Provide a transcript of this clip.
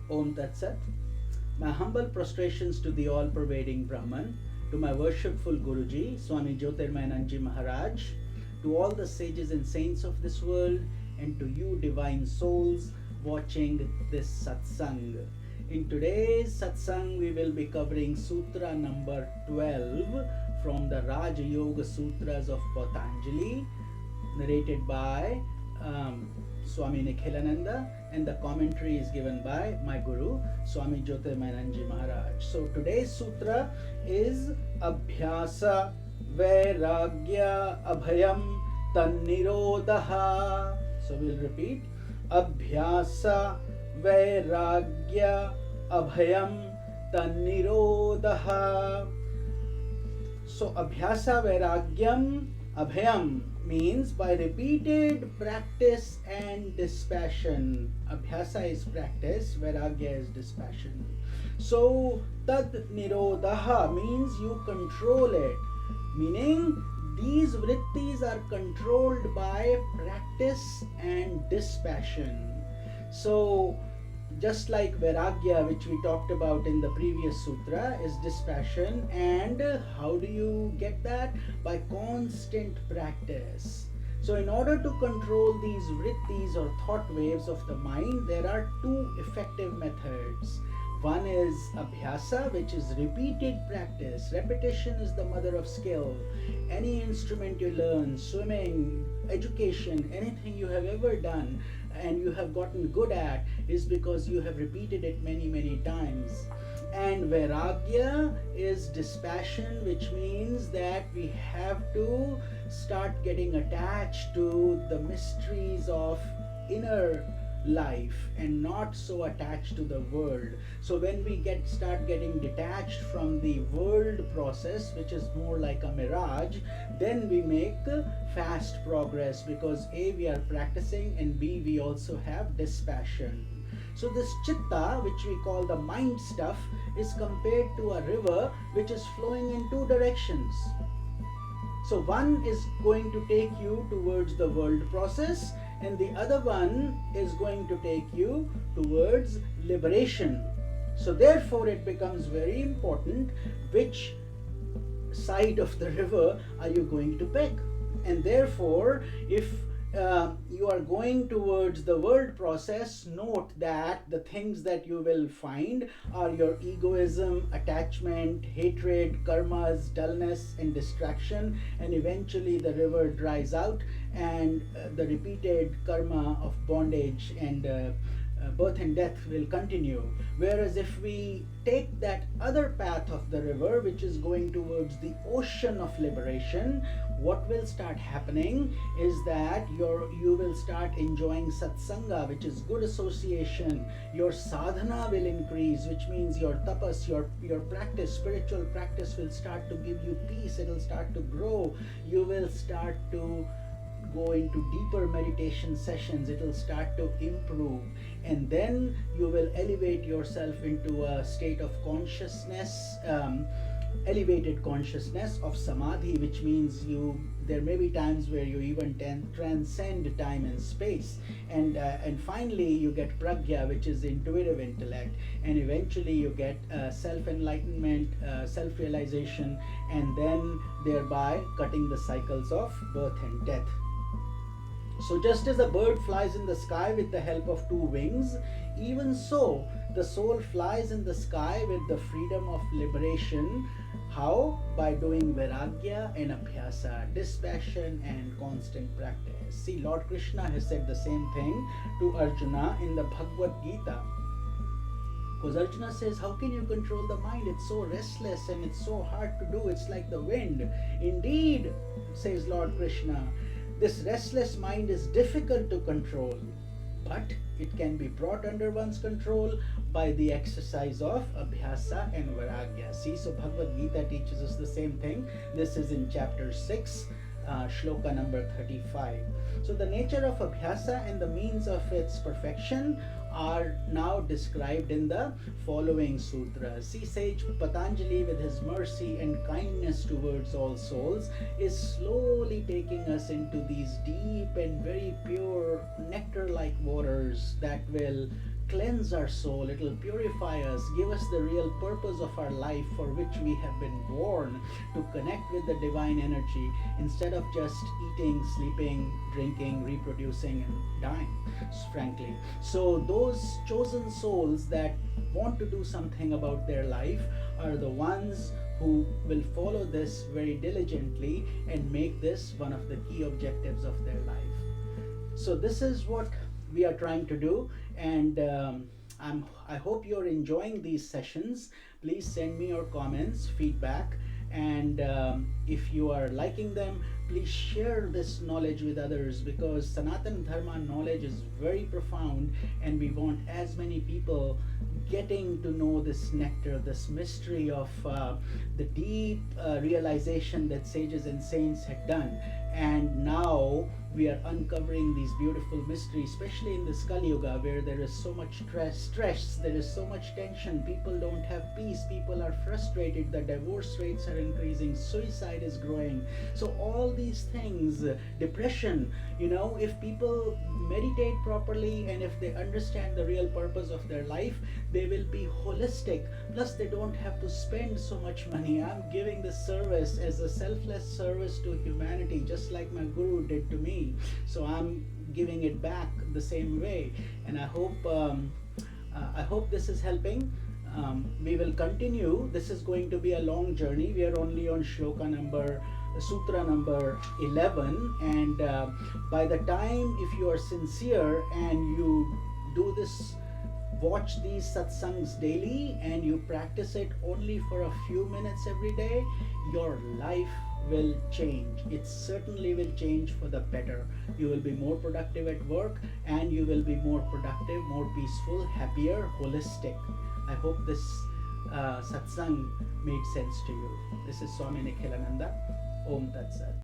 Om Tat Sat. My humble prostrations to the all-pervading Brahman, to my worshipful Guruji, Swami Jyotirmayananda Maharaj, to all the sages and saints of this world, and to you divine souls watching this satsang. In today's satsang, we will be covering Sutra number 12 from the Raja Yoga Sutras of Patanjali, narrated by Swami Nikhilananda, and the commentary is given by my Guru, Swami Jyotirmayananda Maharaj. So today's sutra is Abhyasa Vairagya Abhayam Tannirodha. So we'll repeat Abhyasa Vairagya Abhayam Tannirodha. So Abhyasa Vairagyam Abhayam means by repeated practice and dispassion. Abhyasa is practice, Vairagya is dispassion. So Tad Nirodha means you control it, meaning these vrittis are controlled by practice and dispassion. So just like Vairagya, which we talked about in the previous sutra, is dispassion. And how do you get that? By constant practice. So in order to control these vrittis or thought waves of the mind, there are two effective methods. One is abhyasa, which is repeated practice. Repetition is the mother of skill. Any instrument you learn, swimming, education, anything you have ever done and you have gotten good at is because you have repeated it many times. And vairagya is dispassion, which means that we have to start getting attached to the mysteries of inner life and not so attached to the world. So when we start getting detached from the world process, which is more like a mirage, then we make fast progress, because A, we are practicing, and B, we also have dispassion. So this chitta, which we call the mind stuff, is compared to a river which is flowing in two directions. So one is going to take you towards the world process, and the other one is going to take you towards liberation. So therefore it becomes very important which side of the river are you going to pick. And therefore, if you are going towards the world process, note that the things that you will find are your egoism, attachment, hatred, karmas, dullness, and distraction, and eventually the river dries out and the repeated karma of bondage and birth and death will continue. Whereas if we take that other path of the river, which is going towards the ocean of liberation, what will start happening is that you will start enjoying satsanga, which is good association. Your sadhana will increase, which means your tapas, your practice, spiritual practice will start to give you peace. It will start to grow. You will start to go into deeper meditation sessions. It will start to improve, and then you will elevate yourself into a state of consciousness, elevated consciousness of samadhi, which means there may be times where you even transcend time and space, and finally you get pragya, which is intuitive intellect, and eventually you get self-enlightenment, self-realization, and then thereby cutting the cycles of birth and death. So just as a bird flies in the sky with the help of two wings, even so the soul flies in the sky with the freedom of liberation. How? By doing vairagya and abhyasa, dispassion and constant practice. See, Lord Krishna has said the same thing to Arjuna in the Bhagavad Gita. Because Arjuna says, how can you control the mind? It's so restless and it's so hard to do. It's like the wind. Indeed, says Lord Krishna, this restless mind is difficult to control, but it can be brought under one's control by the exercise of abhyasa and vairagya. See, so Bhagavad Gita teaches us the same thing. This is in chapter 6, shloka number 35. So the nature of abhyasa and the means of its perfection are now described in the following sutras. See, sage Patanjali, with his mercy and kindness towards all souls, is slowly taking us into these deep and very pure nectar-like waters that will cleanse our soul, it will purify us, give us the real purpose of our life for which we have been born, to connect with the divine energy instead of just eating, sleeping, drinking, reproducing, and dying, frankly. So those chosen souls that want to do something about their life are the ones who will follow this very diligently and make this one of the key objectives of their life. So this is what we are trying to do, and I hope you're enjoying these sessions. Please send me your comments, feedback, and if you are liking them, please share this knowledge with others, because Sanatana Dharma knowledge is very profound, and we want as many people getting to know this nectar, this mystery of the deep realization that sages and saints had done. And now we are uncovering these beautiful mysteries, especially in this Kali Yuga, where there is so much stress, there is so much tension, people don't have peace, people are frustrated, the divorce rates are increasing, suicide is growing. So all these things, depression, if people meditate properly and if they understand the real purpose of their life, they will be holistic. Plus, they don't have to spend so much money. I'm giving this service as a selfless service to humanity, just like my guru did to me. So I'm giving it back the same way, and I hope this is helping. We will continue. This is going to be a long journey. We are only on Sutra number 11, and by the time, if you are sincere and you do this, watch these satsangs daily, and you practice it only for a few minutes every day, your life will change. It certainly will change for the better. You will be more productive at work, and you will be more productive, more peaceful, happier, holistic. I hope this satsang made sense to you. This is Swami Nikhilananda. Om Tat Sat.